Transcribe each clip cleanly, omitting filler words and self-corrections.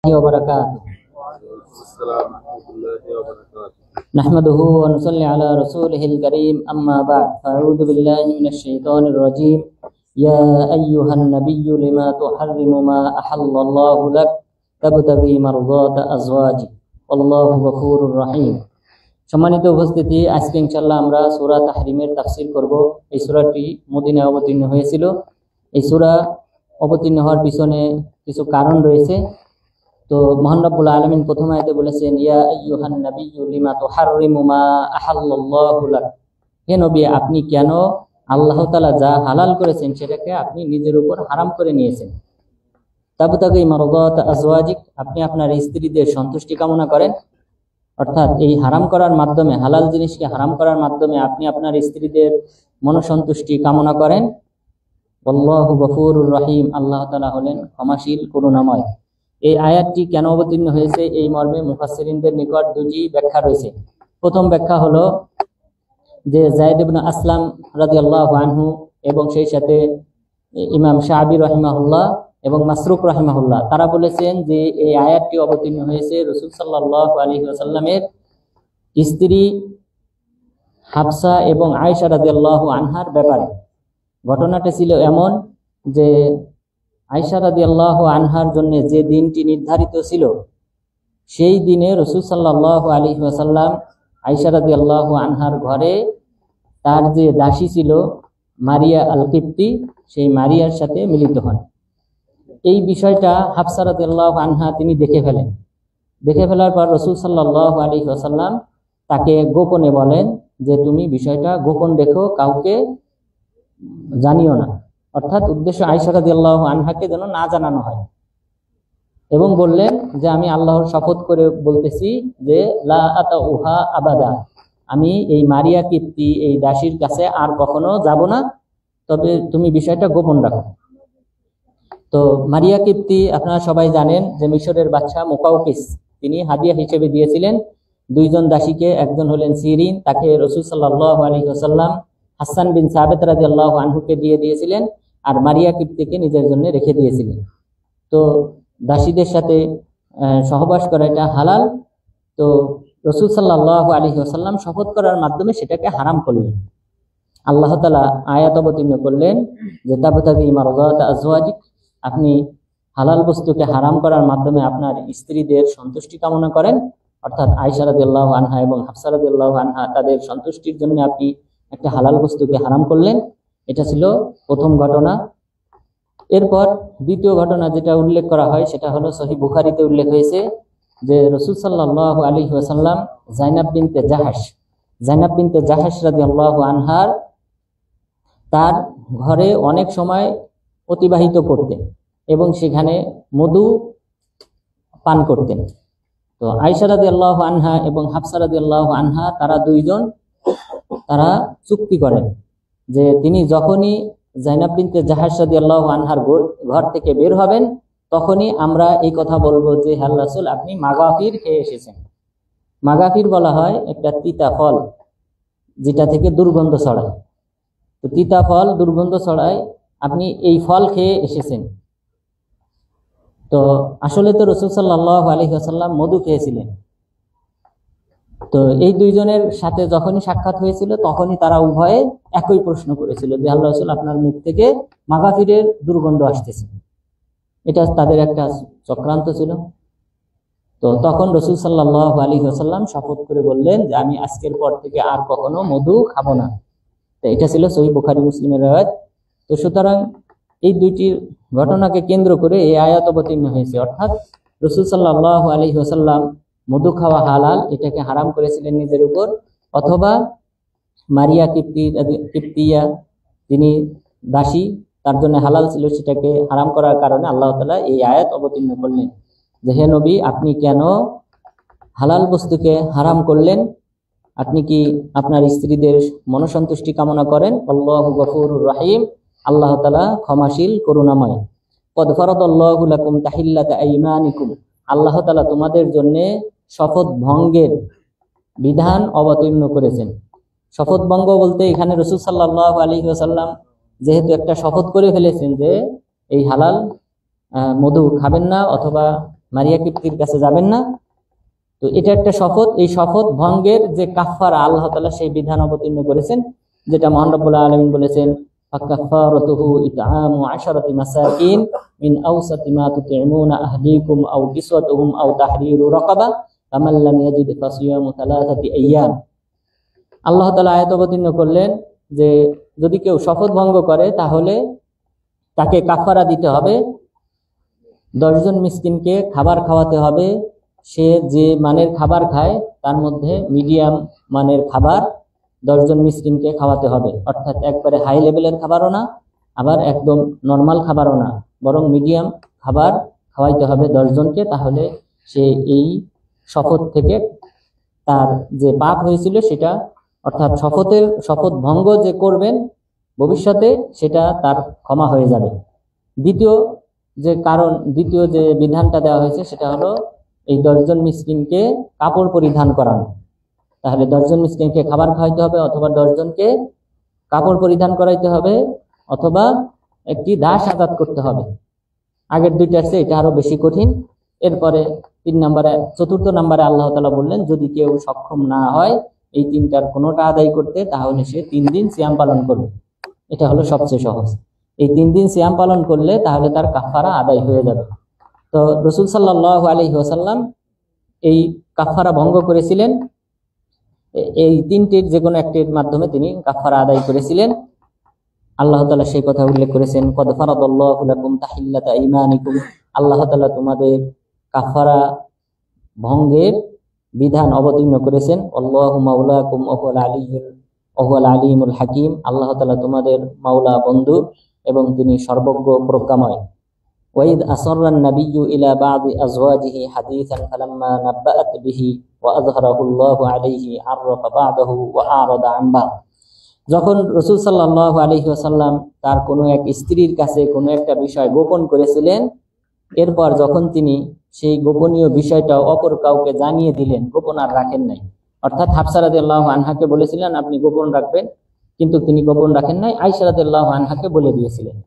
وبركاته نحمده ونصلي على رسوله الكريم أما بعد فأعوذ بالله من الشيطان الرجيم يا أيها النبي لما تحرم ما أحل الله لك تبتغي مرضات أزواجك والله غفور رحيم। সম্মানিত উপস্থিতি, আজকে ইনশাআল্লাহ আমরা সূরা তাহরিমের তাফসীর করব। এই সূরাটি মদিনায় অবতীর্ণ হয়েছিল। এই সূরা অবতীর্ণ হওয়ার পিছনে কিছু কারণ রয়েছে। তো মহান রব্বুল আলামিন প্রথম আয়াতে বলেছেন ইয়া আইয়ুহান নাবিয়্যু লিমা তুহাররিমু মা আহাল্লাল্লাহু লাক, হে নবী আপনি কেন আল্লাহ তাআলা যা হালাল করেছেন সেটাকে আপনি নিজের উপর হারাম করে নিয়েছেন। তাবতাগি মারদাত আজওয়াজিক, আপনি আপনার স্ত্রীদের সন্তুষ্টি কামনা করেন, অর্থাৎ এই হারাম করার মাধ্যমে, হালাল জিনিসকে হারাম করার মাধ্যমে আপনি আপনার স্ত্রীদের মনসন্তুষ্টি কামনা করেন। আল্লাহু গফুরুর রহিম, আল্লাহ তাআলা হলেন ক্ষমাশীল করুণাময়। এই আয়াতটি কেন অবতীর্ণ হয়েছে এই মর্মে মুফাসসিরিনদের নিকট দুটি ব্যাখ্যা রয়েছে। প্রথম ব্যাখ্যা হলো যে যায়েদ ইবনে আসলাম রাদিয়াল্লাহু আনহু এবং সেই সাথে ইমাম শাআবী রাহিমাহুল্লাহ এবং মাসরুক রাহিমাহুল্লাহ তারা বলেছেন যে এই আয়াতটি অবতীর্ণ হয়েছে রাসূল সাল্লাল্লাহু আলাইহি ওয়াসাল্লামের স্ত্রী হাফসা এবং আয়েশা রাদিয়াল্লাহু আনহার ব্যাপারে। ঘটনাটা ছিল এমন যে আয়েশা রাদিয়াল্লাহু আনহার জন্য যে দিনটি নির্ধারিত ছিল সেই দিনে রাসূল সাল্লাল্লাহু আলাইহি ওয়াসাল্লাম আয়েশা রাদিয়াল্লাহু আনহার ঘরে তার যে দাসী ছিল মারিয়া আল কিপ্তি, সেই মারিয়ার সাথে মিলিত হন। এই বিষয়টা হাফসা রাদিয়াল্লাহু আনহা তিনি দেখে ফেলেন। দেখে ফেলার পর রাসূল সাল্লাল্লাহু আলাইহি ওয়াসাল্লাম তাকে গোপনে বলেন যে তুমি বিষয়টা গোপন রেখো, কাউকে জানিও না, অর্থাৎ উদ্দেশ্য আয়েশা রাদিয়াল্লাহু আনহাকে যেন না জানানো হয়। এবং বললেন যে আমি আল্লাহর শপথ করে বলতেছি যে লা আতাউহা আবাদা, আমি এই মারিয়া কিপ্তি এই দাসীর কাছে আর কখনো যাব না, তবে তুমি বিষয়টা গোপন রাখো। তো মারিয়া কিপ্তি আপনারা সবাই জানেন যে মিশরের বাদশা মুকাউকিস তিনি হাদিয়া হিসেবে দিয়েছিলেন দুইজন দাসীকে। একজন হলেন সিরিন, তাকে রাসূল সাল্লাল্লাহু আলাইহি ওয়াসাল্লাম হাসান বিন সাবিত রাদিয়াল্লাহু আনহুকে দিয়ে দিয়েছিলেন, আর মারিয়া কিপ্তিকে নিজের জন্য রেখে দিয়েছিলেন। তো দাসীদের সাথে সহবাস করা এটা হালাল। তো রাসূল সাল্লাল্লাহু আলাইহি ওয়াসাল্লাম শপথ করার মাধ্যমে সেটাকে হারাম করলেন। আল্লাহ তাআলা আয়াত অবতীর্ণ করলেন যে তাবতাগি মারদাত আজওয়াজিক, আপনি হালাল বস্তুকে হারাম করার মাধ্যমে আপনার স্ত্রীদের সন্তুষ্টি কামনা করেন, অর্থাৎ আয়েশা রাদিয়াল্লাহু আনহা এবং হাফসা রাদিয়াল্লাহু আনহা তাদের সন্তুষ্টির জন্য আপনি একটা হালাল বস্তুকে হারাম করলেন। এটা ছিল প্রথম ঘটনা। এরপর দ্বিতীয় ঘটনা যেটা উল্লেখ করা হয় সেটা হলো সহিহ বুখারীতে উল্লেখ হয়েছে যে রাসূল সাল্লাল্লাহু আলাইহি ওয়াসাল্লাম যায়েনব বিনতে জাহাশ রাদিয়াল্লাহু আনহার তার ঘরে অনেক সময় অতিবাহিত করতেন এবং সেখানে মধু পান করতেন। তো আয়েশা রাদিয়াল্লাহু আনহা এবং হাফসা রাদিয়াল্লাহু আনহা তারা দুইজন তারা চুক্তি করেন যে তিনি যখনই যায়েনব বিনতে জাহাশ রাদিয়াল্লাহু আনহার ঘর থেকে বের হবেন তখনই আমরা এই কথা বলবো যে হে আল্লাহর রাসূল আপনি মাগাফির খেয়ে এসেছেন। মাগাফির বলা হয় একটা তিতা ফল যেটা থেকে দুর্গন্ধ ছড়ায়। তো তিতা ফল দুর্গন্ধ ছড়ায়, আপনি এই ফল খেয়ে এসেছেন। তো আসলে তো রাসূল সাল্লাল্লাহু আলাইহি ওয়াসাল্লাম মধু খেয়েছিলেন। তো এই দুইজনের সাথে যখনই সাক্ষাৎ হয়েছিল তখনই তারা উভয়ে একই প্রশ্ন করেছিল যে আল্লাহর রাসূল আপনার মুখ থেকে মাগাফিরের দুর্গন্ধ আসতেছে। এটা তাদের একটা চক্রান্ত ছিল। তো তখন রাসূল সাল্লাল্লাহু আলাইহি ওয়াসাল্লাম শপথ করে বললেন যে আমি আজকের পর থেকে আর কখনো মধু খাবো না। তো এটা ছিল সহিহ বুখারী মুসলিমের রাওয়ায়াত। তো সুতরাং এই দুইটি ঘটনাকে কেন্দ্র করে এই আয়াত অবতীর্ণ হয়েছে, অর্থাৎ রাসূল সাল্লাল্লাহু আলাইহি ওয়াসাল্লাম মধু খাওয়া হালাল এটাকে হারাম করেছিলেন নিজের উপর, অথবা মারিয়া কিপ্তিয়া তিনি দাসী তার জন্য হালাল ছিল, সেটাকে হারাম করার কারণে আল্লাহ তাআলা এই আয়াত অবতীর্ণ করলেন যে হে নবী আপনি কেন হালাল বস্তুকে হারাম করলেন, আপনি কি আপনার স্ত্রীদের মনসন্তুষ্টি কামনা করেন। আল্লাহু গফুরুর রহিম, আল্লাহ তাআলা ক্ষমাশীল করুণাময়। কদ ফারাদাল্লাহু লাকুম তাহিল্লাতা আইমানিকুম, আল্লাহ তাআলা তোমাদের জন্য শপথ ভঙ্গের বিধান অবতীর্ণ করেছেন। শপথ ভঙ্গ বলতে এখানে রাসূল সাল্লাল্লাহু আলাইহি ওয়াসাল্লাম যেহেতু একটা শপথ করে ফেলেছেন যে এই হালাল মধু খাবেন না অথবা মারিয়া কিপ্তির কাছে যাবেন না। তো এটা একটা শপথ, এই শপথ ভঙ্গের যে কাফারা আল্লাহ তাআলা সেই বিধান অবতীর্ণ করেছেন, যেটা মহান রব্বুল আলামিন বলেছেন ফাকাফারাতুহু ইতআমু 10 মাসাকিন মিন আওসাতি মা তুতিমুনা আহলিকুম আও কিসওয়াতুহুম আও তাহরিরু রাকাবা ফামান লাম ইয়াজিদ ফাসিয়ামু 3 আইয়াম। আল্লাহ তাআলা আয়াত অবতীর্ণ করলেন যে যদি কেউ শপথ ভঙ্গ করে তাহলে তাকে কাফারা দিতে হবে, 10 জন মিসকিনকে খাবার খাওয়াতে হবে। সে যে মানের খাবার খায় তার মধ্যে মিডিয়াম মানের খাবার 10 জন মিসকিনকে খাওয়াতে হবে, অর্থাৎ একবারে হাই লেভেলের খাবারও না, আবার একদম নর্মাল খাবারও না, বরং মিডিয়াম খাবার খাওয়াইতে হবে 10 জনকে। তাহলে সে এই শপথ থেকে তার যে পাপ হয়েছিল সেটা, অর্থাৎ শপথ ভঙ্গ যে করবেন ভবিষ্যতে, সেটা তার ক্ষমা হয়ে যাবে। দ্বিতীয় যে বিধানটা দেওয়া হয়েছে সেটা হলো এই 10 জন মিসকিনকে কাপড় পরিধান করানো। তাহলে 10 জন মিসকিনকে খাবার খাওয়াইতে হবে, অথবা 10 জনকে কাপড় পরিধান করাইতে হবে, অথবা একটি দাস আজাদ করতে হবে। আগের দুইটার চেয়ে এটা আরো বেশি কঠিন। এরপরে 4 নম্বরে আল্লাহ তাআলা বললেন যদি কেউ সক্ষম না হয় এই 3টার কোনোটা আদায় করতে, তাহলে সে 3 দিন সিয়াম পালন করবে। এটা হলো সবচেয়ে সহজ। এই 3 দিন সিয়াম পালন করলে তাহলে তার কাফারা আদায় হয়ে যাবে। তো রাসূল সাল্লাল্লাহু আলাইহি ওয়াসাল্লাম এই কাফারা ভঙ্গ করেছিলেন, এই 3টির যে কোনো একটির মাধ্যমে তিনি কাফারা আদায় করেছিলেন। আল্লাহ তাআলা সেই কথা উল্লেখ করেছেন কদ ফারাদাল্লাহু লাকুম তাহিল্লাতা ঈমানিকুম, আল্লাহ তাআলা তোমাদের কাফারা ভঙ্গের বিধান অবতীর্ণ করেছেন। আল্লাহু মাওলাকুম ওয়া হুয়াল আলিমুল হাকিম, আল্লাহ তাআলা তোমাদের মাওলা, বন্ধু, এবং তিনি সর্বজ্ঞ প্রজ্ঞাময়। ওয়াইদ আসরান নাবিয়্যু ইলা বা'দি আজওয়াজিহি হাদীসান ফালাম্মা নাব্বাআত বিহি ওয়া আযহারাহুল্লাহু আলাইহি আররাফা বা'দাহু ওয়া আরাদা আন বা'দ। যখন রাসূল সাল্লাল্লাহু আলাইহি ওয়াসাল্লাম তার কোনো এক স্ত্রীর কাছে কোনো একটা বিষয় গোপন করেছিলেন, এরপর যখন তিনি সেই গোপনীয় বিষয়টা অপর কাউকে জানিয়ে দিলেন, গোপন আর রাখেন নাই। অর্থাৎ হাফসা রাদিয়াল্লাহু আনহাকে বলেছিলেন আপনি গোপন রাখবেন, কিন্তু তিনি গোপন রাখেন নাই, আয়েশা রাদিয়াল্লাহু আনহাকে বলে দিয়েছিলেন।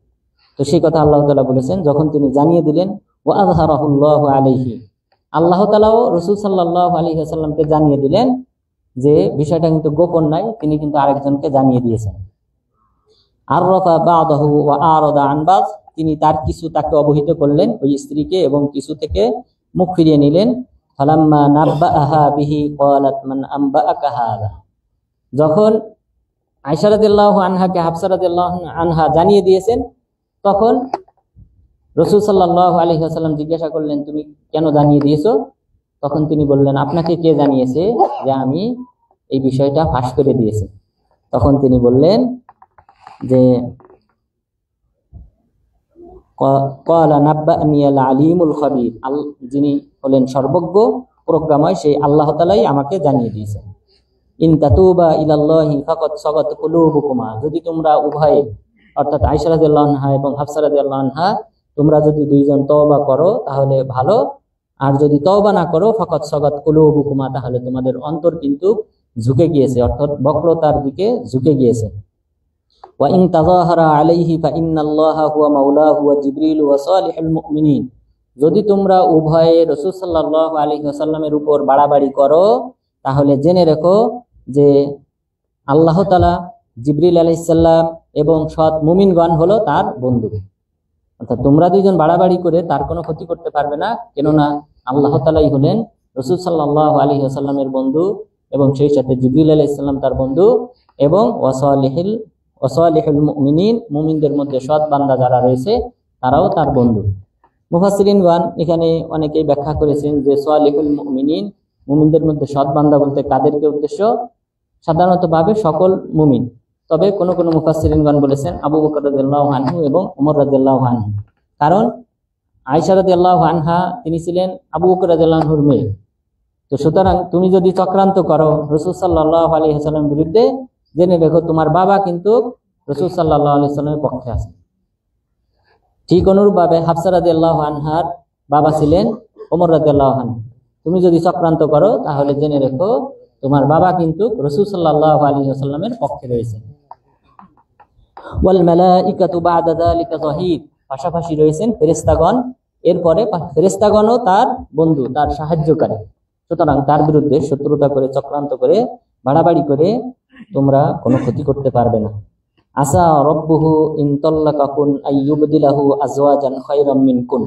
তো সেই কথা আল্লাহ তাআলা বলেছেন যখন তিনি জানিয়ে দিলেন ওয়া আযহারাহুল্লাহু আলাইহি, আল্লাহ তাআলাও রাসূল সাল্লাল্লাহু আলাইহি ওয়াসাল্লামকে জানিয়ে দিলেন যে বিষয়টা কিন্তু গোপন নাই, তিনি কিন্তু আরেকজনকে জানিয়ে দিয়েছেন। আররাফা বা'দাহু ওয়া আরাদা আন বা'দ, তিনি তার কিছু তাকে অবহিত করলেন ওই স্ত্রীকে, এবং কিছু থেকে মুখ ফিরিয়ে নিলেন। ফালাম্মা নাব্বাআহা বিহি ক্বালাত মান আনবাআকা হাযা, যখন আয়েশা রাদিয়াল্লাহু আনহাকে হাফসা রাদিয়াল্লাহু আনহা জানিয়ে দিয়েছেন, তখন রাসূল সাল্লাল্লাহু আলাইহি ওয়াসাল্লাম জিজ্ঞাসা করলেন তুমি কেন জানিয়ে দিয়েছো? তখন তিনি বললেন আপনাকে কে জানিয়েছে যে আমি এই বিষয়টা ফাঁস করে দিয়েছি? তখন তিনি বললেন যে ক্বালা নাব্বা'নি আল আলিমুল খাবীর, যিনি হলেন সর্বজ্ঞ প্রজ্ঞাময় সেই আল্লাহ তাআলাই আমাকে জানিয়ে দিয়েছেন। ইন তাতুবা ইলাল্লাহি ফাকাদ সাগাত কুলুবুকুমা, যদি তোমরা উভয়ে অর্থাৎ আয়েশা রাদিয়াল্লাহু আনহা এবং হাফসা রাদিয়াল্লাহু আনহা তোমরা যদি দুইজন তওবা করো তাহলে ভালো, আর যদি তওবা না করো ফাকাদ সাগাত কুলুবুকুমা, তাহলে তোমাদের অন্তর কিন্তু ঝুঁকে গিয়েছে, অর্থাৎ বক্রতার দিকে ঝুঁকে গিয়েছে। ওয়া ইন তাযাহারা আলাইহি ফা ইন্নাল্লাহা হুয়া মাওলাহু ওয়া জিবরিল ওয়া সালিহুল মুমিনিন, যদি তোমরা উভয়ে রাসূল সাল্লাল্লাহু আলাইহি ওয়াসাল্লামের উপর বাড়াবাড়ি করো তাহলে জেনে রেখো যে আল্লাহ তাআলা, জিবরিল আলাইহিস সালাম এবং সৎ মুমিনগণ হলো তার বন্ধু। অর্থাৎ তোমরা দুইজন বাড়াবাড়ি করে তার কোনো ক্ষতি করতে পারবে না, কেননা আল্লাহ তাআলাই হলেন রাসূল সাল্লাল্লাহু আলাইহি ওয়াসাল্লামের বন্ধু, এবং সেই সাথে জিবরিল আলাইহিস সালাম তার বন্ধু, এবং ওয়াসালিহুল মুমিনিন, মুমিনদের মধ্যে সৎ বান্দা যারা রয়েছে তারাও তার বন্ধু। মুফাসসিরিনগণ এখানে অনেকেই ব্যাখ্যা করেছেন যে সালিহুল মুমিনিন, মুমিনদের মধ্যে সৎ বান্দা বলতে কাদেরকে উদ্দেশ্য? সাধারণত ভাবে সকল মুমিন, তবে কোন কোন মুফাসসিরিনগণ বলেছেন আবু বকর রাদিয়াল্লাহু আনহু এবং ওমর রাদিয়াল্লাহু আনহু, কারণ আয়েশা রাদিয়াল্লাহু আনহা তিনি ছিলেন আবু বকর রাদিয়াল্লাহু আনহুর মেয়ে। তো সুতরাং তুমি যদি চক্রান্ত করো রাসূল সাল্লাল্লাহু আলাইহি ওয়াসাল্লামের বিরুদ্ধে, জেনে দেখো তোমার বাবা কিন্তু রাসূল সাল্লাল্লাহু আলাইহি ওয়াসাল্লামের পক্ষে আছে। ঠিক অনুরূপভাবে হাফসা রাদিয়াল্লাহু আনহার বাবা ছিলেন ওমর রাদিয়াল্লাহু আনহু। তুমি যদি চক্রান্ত করো তাহলে জেনে রেখো তোমার বাবা কিন্তু রাসূল সাল্লাল্লাহু আলাইহি ওয়াসাল্লামের পক্ষে রয়েছে। ওয়াল মালাইকাতু বা'দা যালিকা যাহির, পাশাপাশি রয়েছেন ফেরেশতাগণ এরপরে ফেরেশতাগণও তার বন্ধু, তার সাহায্যকারী। সুতরাং তার বিরুদ্ধে শত্রুতা করে, চক্রান্ত করে, বাড়াবাড়ি করে তোমরা কোনো ক্ষতি করতে পারবে না। আসা রব্বুহু ইন তাল্লাকাকুন আইয়ুবদিলাহু আজওয়াজান খায়রাম মিনকুন,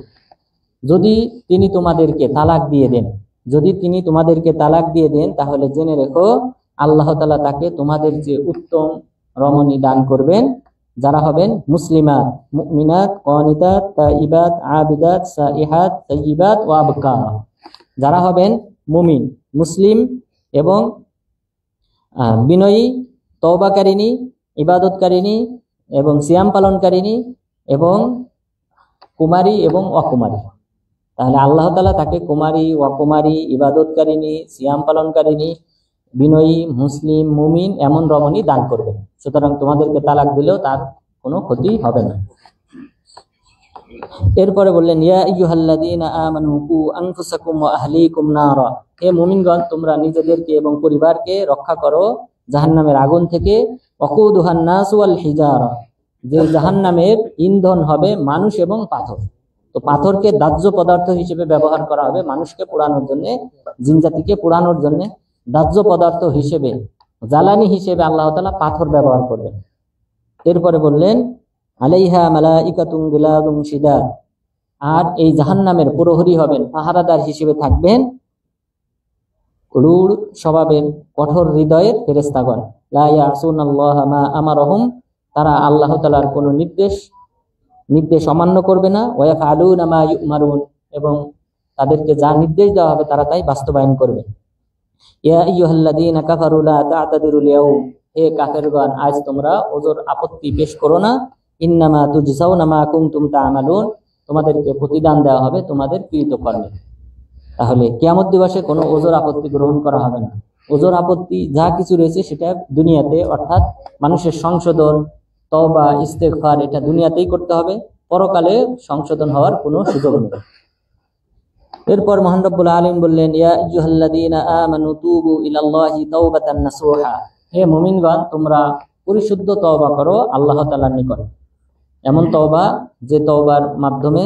যদি তিনি তোমাদেরকে তালাক দিয়ে দেন, যদি তিনি তোমাদেরকে তালাক দিয়ে দেন, তাহলে জেনে রেখো আল্লাহ তাআলা তাকে তোমাদের যে উত্তম রমণী দান করবেন, যারা হবেন মুসলিমাত, মুমিনাত, কানিতাত, তাইবাত, আবিদাত, সাইহাত, তাইয়িবাত ওয়া আবকার, যারা হবেন মুমিন, মুসলিম এবং বিনয়ী, তওবাকারিনী, ইবাদতকারিনী এবং সিয়াম পালনকারিনী এবং কুমারী এবং অকুমারী। তাহলে আল্লাহ তাআলা তাকে কুমারী, অকুমারী, ইবাদতকারিনী, সিয়াম পালনকারিনী, বিনয়ী, মুসলিম, মুমিন এমন রমণী দান করবেন। সুতরাং তোমাদেরকে তালাক দিলেও তার কোনো ক্ষতি হবে না। এরপরে বললেন, ইয়া আইয়ুহাল্লাযীনা আমানু কু আনফুসাকুম ওয়া আহলিকুম নারা, হে মুমিনগণ তোমরা নিজেদেরকে এবং পরিবারকে রক্ষা করো জাহান্নামের আগুন থেকে। ওয়াকুদুহান নাসু ওয়াল হিজারা, যে জাহান্নামের ইন্ধন হবে মানুষ এবং পাথর। তো পাথরকে দাহ্য পদার্থ হিসেবে ব্যবহার করা হবে মানুষকে পোড়ানোর জন্য, জিনজাতিকে পোড়ানোর জন্য দাহ্য পদার্থ হিসেবে, জ্বালানি হিসেবে আল্লাহ তাআলা পাথর ব্যবহার করবেন। এরপরে বললেন, আলাইহা মালাইকাতুন গিলাদুন শিদাদ, আর এই জাহান্নামের প্রহরী হবেন, পাহারাদার হিসেবে থাকবেন রূঢ় স্বভাবের, কঠোর হৃদয়ের ফেরেশতাগণ। লা ইয়াসুনাল্লাহা মা আমারহুম, তারা আল্লাহ তাআলার কোনো নির্দেশ অমান্য করবে না। ওয়া ইয়াফআলুনা মা ইউমারুন, এবং তাদেরকে যা নির্দেশ দেওয়া হবে তারা তাই বাস্তবায়ন করবে। ইয়া আইয়ুহাল্লাযীনা কাফারু লা তা'তাদিরুল ইয়াউম, হে কাফেরগণ আজ তোমরা ওজর আপত্তি পেশ করো না। ইন্নামা তুজজাউনা মা কুনতুম তা'মালুন, তোমাদেরকে প্রতিদান দেওয়া হবে তোমাদের কৃত কর্মে। তাহলে কিয়ামত দিবসে কোনো ওজর আপত্তি গ্রহণ করা হবে না। ওজর আপত্তি যা কিছু রয়েছে সেটা দুনিয়াতে, অর্থাৎ মানুষের সংশোধন, তওবা, ইস্তেগফার, এটা দুনিয়াতেই করতে হবে, পরকালে সংশোধন হওয়ার কোনো সুযোগ নেই। এরপর মহান রব্বুল আলামিন বললেন, ইয়া আইয়ুহাল্লাযীনা আমানু তুবু ইলাল্লাহি তাওবাতান নাসুহা, হে মুমিনগণ তোমরা পরিশুদ্ধ তওবা করো আল্লাহ তাআলার নিকট। এমন তওবা যে তওবার মাধ্যমে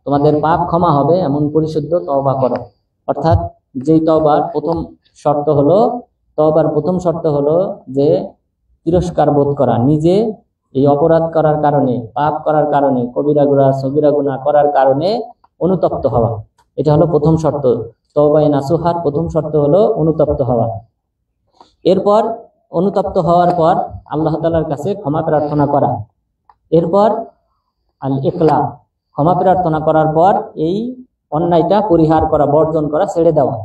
তোমাদের পাপ ক্ষমা হবে, এমন পরিশুদ্ধ তওবা করো। অর্থাৎ যেই তওবার প্রথম শর্ত হলো যে তিরস্কার বোধ করা, নিজে এই অপরাধ করার কারণে, পাপ করার কারণে, কবিরা গুনাহ সগীরা গুনাহ করার কারণে অনুতপ্ত হওয়া, এটা হলো প্রথম শর্ত। তওবায়ে নাসুহার প্রথম শর্ত হলো অনুতপ্ত হওয়া। এরপর অনুতপ্ত হওয়ার পর আল্লাহ তাআলার কাছে ক্ষমা প্রার্থনা করা। এরপর আল ইকলা, ক্ষমা প্রার্থনা করার পর এই অন্যায়টা পরিহার করা, বর্জন করা, ছেড়ে দেওয়া।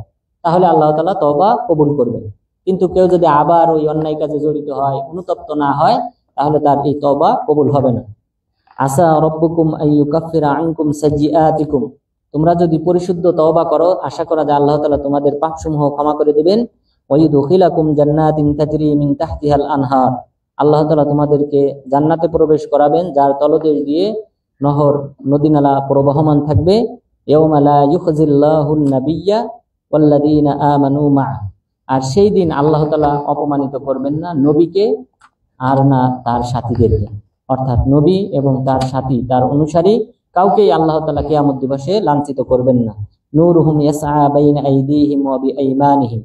তাহলে আল্লাহ তাআলা তওবা কবুল করবেন। কিন্তু কেউ যদি আবার ওই অন্যায় কাজে জড়িত হয়, অনুতপ্ত না হয়, তাহলে তার এই তওবা কবুল হবে না। আসা রব্বুকুম আইয়ুকাফিরা আনকুম সাইয়্যাতিকুম, তোমরা যদি পরিশুদ্ধ তওবা করো, আশা করা যায় আল্লাহ তাআলা তোমাদের পাপসমূহ ক্ষমা করে দিবেন। ওয়াইদুখিলাকুম জান্নাতিন তাজরি মিন তাহতিহাল আনহার, আল্লাহ তাআলা তোমাদেরকে জান্নাতে প্রবেশ করাবেন যার তলদেশ দিয়ে নহর, নদী-নালা প্রবাহমান থাকবে। ইয়াউমা লা ইউখজিল্লাহুন নাবিয়্যা ওয়াল্লাযীনা আমানু মা'আ, আর সেই দিন আল্লাহ তাআলা অপমানিত করবেন না নবীকে আর না তার সাথীদেরকে। অর্থাৎ নবী এবং তার সাথী, তার অনুসারী কাউকেই আল্লাহ তাআলা কিয়ামত দিবসে লাঞ্ছিত করবেন না। নূরুহুম ইয়াসআ বাইনা আইদিহিম ওয়া বিআইমানিহিম,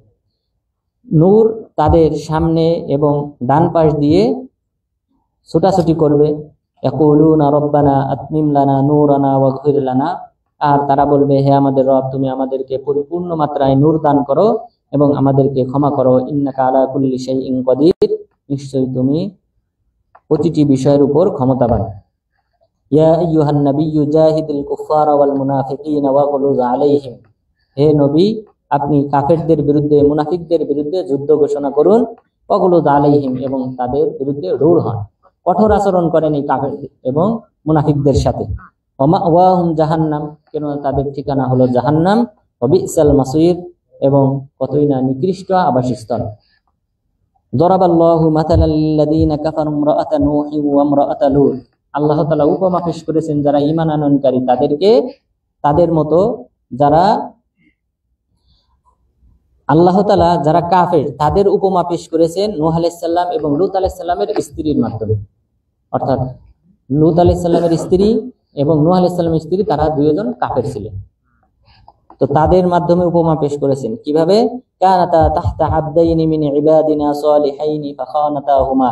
নূর তাদের সামনে এবং ডান পাশ দিয়ে ছোটাছুটি করবে। ইয়াকুলুনা রব্বানা আতমিম লানা নূরানা ওয়াগফির লানা, আর তারা বলবে, হে আমাদের রব তুমি আমাদেরকে পরিপূর্ণ মাত্রায় নূর দান করো এবং আমাদেরকে ক্ষমা করো। ইন্নাকা আলা কুল্লি শাইইন কাদির, নিশ্চয়ই তুমি প্রতিটি বিষয়ের উপর ক্ষমতাবান। ইয়া আইয়ুহান নাবিয়্যু জাহিদিল কুফারা ওয়াল মুনাফিকিনা ওয়াগলুজ আলাইহিম, হে নবী আপনি কাফেরদের বিরুদ্ধে, মুনাফিকদের বিরুদ্ধে যুদ্ধ ঘোষণা করুন। ওয়াগলুজ আলাইহিম, এবং তাদের বিরুদ্ধে রূঢ় হন, কঠোর আচরণ করেন এই কাফের এবং মুনাফিকদের সাথে। ওয়াহুম জাহান্নাম, কেন তাদের ঠিকানা হলো জাহান্নাম। ওয়াবিসাল মাসির, এবং কতই না নিকৃষ্ট আবাসস্থল। দরাবাল্লাহু মাতালাল লিল্লাযীনা কাফারু ইমরাআতা নূহি ওয়া ইমরাআতা লূত, আল্লাহ তাআলা উপমা পেশ করেছেন যারা ঈমান আনয়নকারী তাদেরকে, তাদের মতো যারা আল্লাহ তাআলা যারা কাফের তাদের উপমা পেশ করেছেন নূহ আলাইহিস সালাম এবং লূত আলাইহিস সালামের স্ত্রীর মাধ্যমে। অর্থাৎ লূত আলাইহিস সালামের স্ত্রী এবং নূহ আলাইহিস সালামের স্ত্রী তারা দুইজন কাফের ছিলেন। তো তাদের মাধ্যমে উপমা পেশ করেছেন কিভাবে, কানাতা তাহতা আবদাইনি মিন ইবাদিনা সালিহাইনি ফাখানাতাহুমা,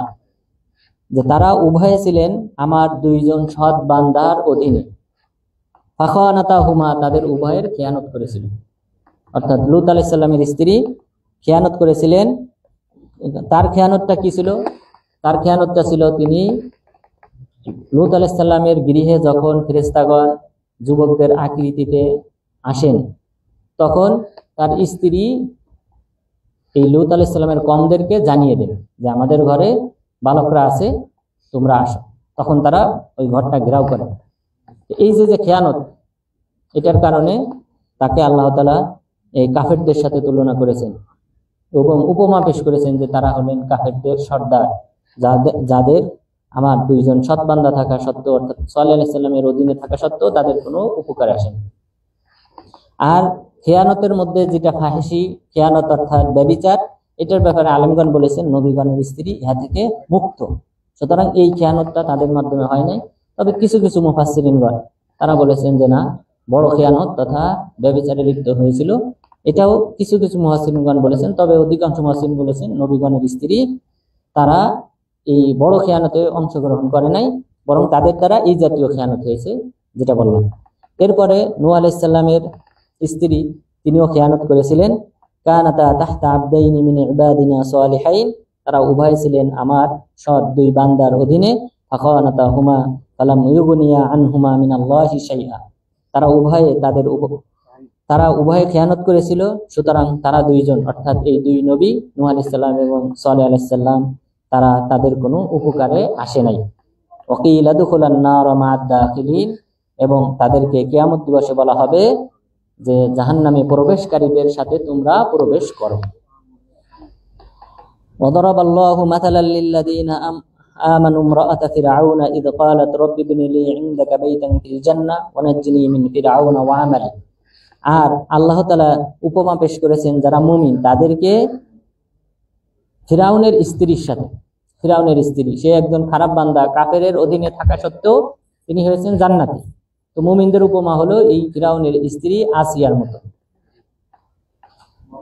যে তারা উভয়ে ছিলেন আমার দুইজন সৎ বান্দার অধীনে, ফাখানাতাহুমা তাদের উভয়ের খেয়ানত করেছিল। অর্থাৎ লূত আলাইহিস সালামের স্ত্রী খেয়ানত করেছিলেন। তার খেয়ানতটা কি ছিল? তার খেয়ানতটা ছিল তিনি লূত আলাইহিস সালামের গৃহে যখন ফেরেশতাগণ যুবকদের আকৃতিতে আসেন, তখন তার স্ত্রী এই লূত আলাইহিস সালামের কমদেরকে জানিয়ে দেন যে আমাদের ঘরে বালকরা আছে, তোমরা আসো। তখন তারা ওই ঘরটা ঘেরাও করে। এই যে খেয়ানত, এটার কারণে তাকে আল্লাহ তাআলা এই কাফেরদের সাথে তুলনা করেছেন এবং উপমা পেশ করেছেন যে তারা হলেন কাফেরদের সর্দার, যাদের আমার দুইজন সৎ বান্দা থাকা সত্ত্বেও, অর্থাৎ সালেহ আলাইহিস সালামের অধীনে থাকা সত্ত্বেও তাদের কোনো উপকার আসেনি। আর খেয়ানতের মধ্যে যেটা ফাহিশি খেয়ানত অর্থাৎ ব্যভিচার, এটার ব্যাপারে আলেমগণ বলেছেন নবীগণের স্ত্রী ইহা থেকে মুক্ত, সুতরাং এই খেয়ানতটা তাদের মাধ্যমে হয় নাই। তবে কিছু কিছু মুফাসসিরিনগণ তারা বলেছেন যে না, বড় খেয়ানত তথা ব্যভিচারে লিপ্ত হয়েছিল, এটাও কিছু কিছু মুফাসসিরিনগণ বলেছেন। তবে অধিকাংশ মুফাসসিরিন বলেছেন নবীগণের স্ত্রী তারা এই বড় খেয়ানতে অংশগ্রহণ করে নাই, বরং তাদের দ্বারা এই জাতীয় খেয়ানত হয়েছে যেটা বললাম। এরপরে নূহ আলাইহিস সালামের স্ত্রী তিনিও খেয়ানত করেছিলেন। কানাতা তাহতা আবদাইনি মিন ইবাদিনা সালিহাইন, তারা উভয় ছিলেন আমার সৎ দুই বান্দার অধীনে, ফাখানাতাহুমা ফালাম ইউগনিয়া আনহুমা মিনাল্লাহি শাইআ, তারা উভয়ে খেয়ানত করেছিল, সুতরাং তারা দুইজন অর্থাৎ এই দুই নবী নূহ আলাইহিস সালাম এবং সালেহ আলাইহিস সালাম তারা তাদের কোনো উপকারে আসে নাই। ওয়াকিলা দুখুলান নার মা'আদ দাখিলিন, এবং তাদেরকে কিয়ামত দিবসে বলা হবে যে জাহান্নামে প্রবেশকারীদের সাথে তোমরা প্রবেশ করো। ওয়াদারাবাল্লাহু মাসালাল লিল্লাযীনা আমানু ইমরাআতা ফিরআউনা ইয ক্বালাত রাব্বি ইবনি লি ইনদাকা বাইতান ফিল জান্নাহ ওয়া নাজ্জিনি মিন ফিরআউনা ওয়া আমালি। আর আল্লাহ তাআলা উপমা পেশ করেছেন যারা মুমিন তাদেরকে ফিরআউনের স্ত্রীর সাথে। ফিরআউনের স্ত্রী সে একজন খারাপ বান্দা, কাফেরের অধীনে থাকা সত্ত্বেও তিনি হয়েছেন জান্নাতি। তো মুমিনদের উপমা হলো এই ফিরআউনের স্ত্রী আসিয়ার মতো।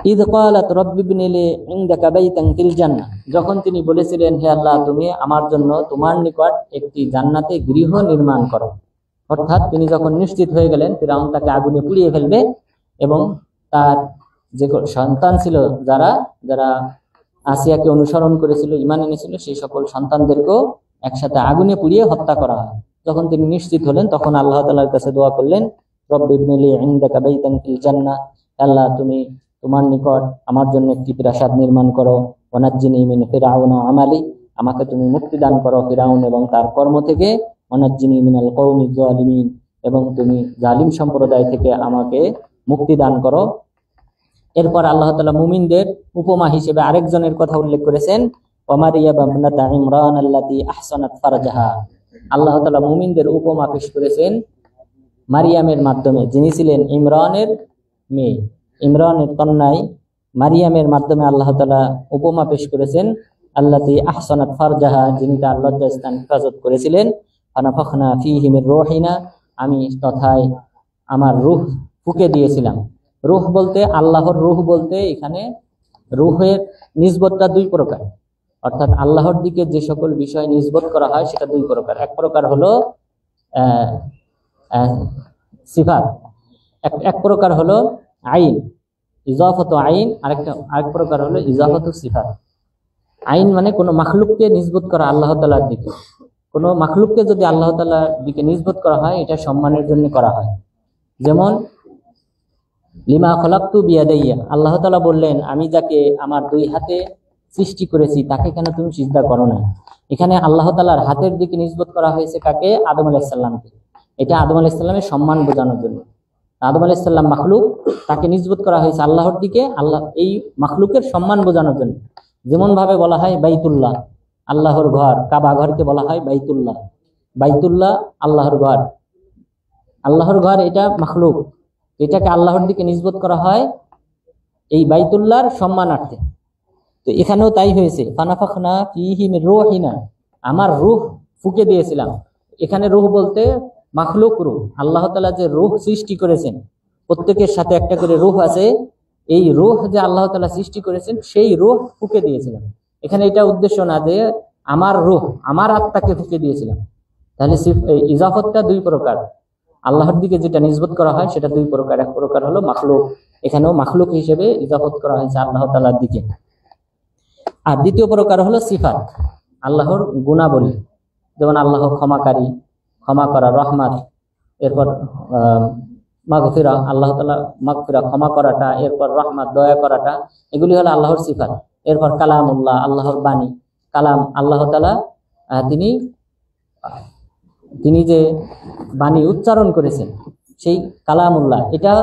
ইয ক্বালাত রাব্বি ইবনি লি ইনদাকা বাইতান ফিল জান্নাহ, যখন তিনি বলেছিলেন হে আল্লাহ তুমি আমার জন্য তোমার নিকট একটি জান্নাতে গৃহ নির্মাণ করো। অর্থাৎ তিনি যখন নিশ্চিত হয়ে গেলেন ফিরআউন তাকে আগুনে পুড়িয়ে ফেলবে এবং তার যে সন্তান ছিল যারা যারা আসিয়াকে অনুসরণ করেছিল, ঈমান এনেছিল, সেই সকল সন্তানদেরকেও একসাথে আগুনে পুড়িয়ে হত্যা করা হয়। যখন তিনি নিশ্চিত হলেন তখন আল্লাহ তাআলার কাছে দোয়া করলেন, রব্বি ইবনি লি ইনদাকা বাইতান ফিল জান্নাহ, আল্লাহ তুমি তোমার নিকট আমার জন্য একটি প্রাসাদ নির্মাণ করো, ওয়া নাজ্জিনি মিন ফিরআউনা ওয়া আমালি, আমাকে তুমি মুক্তি দান করো ফিরআউন এবং তার কর্ম থেকে, ওয়া নাজ্জিনি মিনাল কওমিজ জালিমিন, এবং তুমি জালিম সম্প্রদায় থেকে আমাকে মুক্তি দান করো। এরপর আল্লাহ তাআলা মুমিনদের উপমা হিসেবে আরেকজনের কথা উল্লেখ করেছেন, ওয়া মারইয়াম ইবনাতা ইমরান আল্লাতী আহসানাত ফারজাহা। আল্লাহ তাআলা মুমিনদের উপমা পেশ করেছেন মারিয়ামের মাধ্যমে, যিনি ছিলেন ইমরানের মেয়ে, ইমরানের কন্যাই মারিয়ামের মাধ্যমে আল্লাহ তাআলা উপমা পেশ করেছেন আল্লাতী আহসানাত ফারজাহা, যিনি তার লজ্জাস্থান হেফাজত করেছিলেন। ফানাফাখনা ফীহি মির রূহিনা, আমি তথায় আমার রূহ ফুঁকে দিয়েছিলাম। রূহ বলতে আল্লাহর রূহ বলতে এখানে রূহের নিসবতটা দুই প্রকার, অর্থাৎ আল্লাহর দিকে যে সকল বিষয় নিসবত করা হয় সেটা দুই প্রকার। এক প্রকার হলো সিফাত, এক প্রকার হলো আইন, ইজাফাত আইন, আরেক প্রকার হলো ইজাফাত সিফাত। আইন মানে কোনো মাখলুককে নিসবত করা আল্লাহ তাআলার দিকে। কোনো মাখলুককে যদি আল্লাহ তাআলার দিকে নিসবত করা হয় এটা সম্মানের জন্য করা হয়। যেমন লিমা খলাকতু বিয়াদাইয়া, আল্লাহ তাআলা বললেন আমি যাকে আমার দুই হাতে সৃষ্টি করেছি তাকে কেন তুমি সিজদা করো না। এখানে আল্লাহ তাআলার হাতের দিকে নিসবত করা হয়েছে কাকে? আদম আলাইহিস সালামকে। এটা আদম আলাইহিস সালামের সম্মান বোঝানোর জন্য। আদম আলাইহিস সালাম মাখলুক, তাকে নিসবত করা হয়েছে আল্লাহর দিকে, আল্লাহ এই মাখলুকের সম্মান বোঝানোর জন্য। যেমন ভাবে বলা হয় বাইতুল্লাহ, আল্লাহর ঘর, কাবা ঘরকে বলা হয় বাইতুল্লাহ। বাইতুল্লাহ আল্লাহর ঘর, আল্লাহর ঘর এটা মাখলুক, এটাকে আল্লাহর দিকে নিসবত করা হয় এই বাইতুল্লাহর সম্মানার্থে। তো এখানেও তাই হয়েছে, ফানাফাখনা ফীহি মির রূহিনা, আমার রূহ ফুঁকে দিয়েছিলাম। এখানে রূহ বলতে মাখলুক রূহ। আল্লাহ তাআলা যে রূহ সৃষ্টি করেছেন, প্রত্যেকের সাথে একটা করে রূহ আছে, এই রূহ যে আল্লাহ তাআলা সৃষ্টি করেছেন সেই রূহ ফুঁকে দিয়েছিলেন। এখানে এটা উদ্দেশ্য না যে আমার রূহ, আমার আত্মাকে ফুঁকে দিয়েছিলাম। তাহলে ইজাফতটা দুই প্রকার, আল্লাহর দিকে যেটা নিসবত করা হয় সেটা দুই প্রকার। এক প্রকার হলো মাখলুক, এখানেও মাখলুক হিসেবে ইজাফত করা হয়েছে আল্লাহ তাআলার দিকে। আর দ্বিতীয় প্রকার হলো সিফাত, আল্লাহর গুণাবলী, যেমন আল্লাহ ক্ষমাকারী, ক্ষমা করা, রহমান, এরপর মাগফিরা, আল্লাহ তাআলা মাগফিরা ক্ষমা করাটা, এরপর রহমত দয়া করাটা, এগুলি হলো আল্লাহর সিফাত। এরপর কালামুল্লাহ, আল্লাহর বাণী, কালাম, আল্লাহ তাআলা তিনি যে বাণী উচ্চারণ করেছেন সেই কালামুল্লাহ, এটা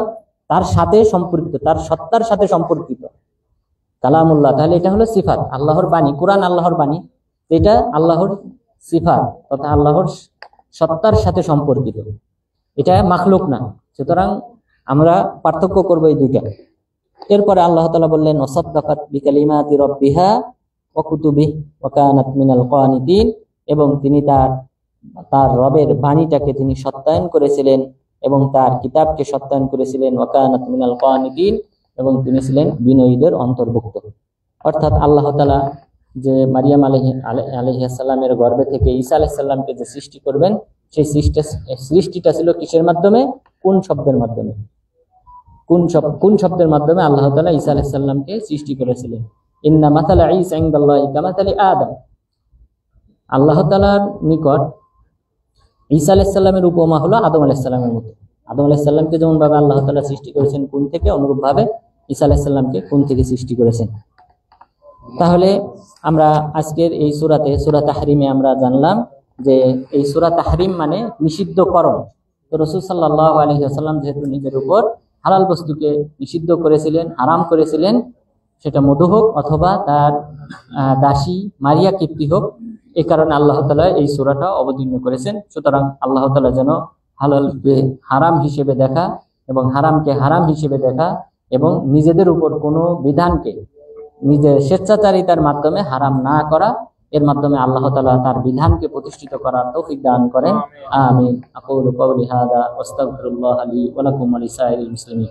তার সাথে সম্পর্কিত, তার সত্তার সাথে সম্পর্কিত কালামুল্লাহ। তাহলে এটা হলো সিফাত, আল্লাহর বাণী, কোরআন আল্লাহর বাণী, এটা আল্লাহর সিফাত তথা আল্লাহর সত্তার সাথে সম্পর্কিত, এটা মাখলুক না। সুতরাং আমরা পার্থক্য করবো এই দুইটা। এরপরে আল্লাহ তাআলা বললেন ওয়াসাদ্দাকাত বিকালিমাতি রাব্বিহা ওয়া কুতুবিহি ওয়া কানাত মিনাল কানিতিন, এবং তিনি তার রবের বাণীটাকে তিনি সত্যায়ন করেছিলেন এবং তার কিতাবকে সত্যায়ন করেছিলেন। ওয়া কানাত মিনাল কানিতিন, এবং তিনি ছিলেন বিনয়ীদের অন্তর্ভুক্ত। অর্থাৎ আল্লাহ তাআলা যে মারিয়াম আলাইহিস সালামের গর্ভে থেকে ঈসা আলাইহিস সালামকে যে সৃষ্টি করবেন, সেই সৃষ্টিটা ছিল কিসের মাধ্যমে? কোন শব্দের মাধ্যমে? কোন শব্দের মাধ্যমে আল্লাহ তাআলা ঈসা আলাইহিস সালামকে সৃষ্টি করেছিলেন? ইন্না মাসালা ঈসা ইনদাল্লাহি কামাসালি আদম, আল্লাহ তাআলার নিকট ঈসা আলাইহিস সালামের উপমা হলো আদম আলাইহিস সালামের মতো। আদম আলাইহিস সালামকে যেমন ভাবে আল্লাহ তাআলা সৃষ্টি করেছেন কোন থেকে, অনুরূপ ভাবে ঈসা আলাইহিস সালামকে কোন থেকে সৃষ্টি করেছেন। তাহলে আমরা আজকের এই সূরাতে, সূরা তাহরিমে আমরা জানলাম যে এই সূরা তাহরিম মানে নিষিদ্ধকরণ। তো রাসূল সাল্লাল্লাহু আলাইহি ওয়াসাল্লাম যেহেতু নিজের উপর হালাল বস্তুকে নিষিদ্ধ করেছিলেন, হারাম করেছিলেন, সেটা মধু হোক অথবা তার দাসী মারিয়া কিপ্তি হোক, এই কারণে আল্লাহ তাআলা এই সূরাটা অবতীর্ণ করেছেন। সুতরাং আল্লাহ তাআলা যেন হালালকে হারাম হিসেবে দেখা এবং হারামকে হারাম হিসেবে দেখা এবং নিজেদের উপর কোনো বিধানকে নিজের স্বেচ্ছাচারিতার মাধ্যমে হারাম না করা, এর মাধ্যমে আল্লাহ তাআলা তার বিধানকে প্রতিষ্ঠিত করার তৌফিক দান করেন। আমিন। আকুলু কওলি হাযা ওয়াস্তাগফিরুল্লাহ লি ওয়া লাকুম ওয়া লিসাইরিল মুসলিমিন।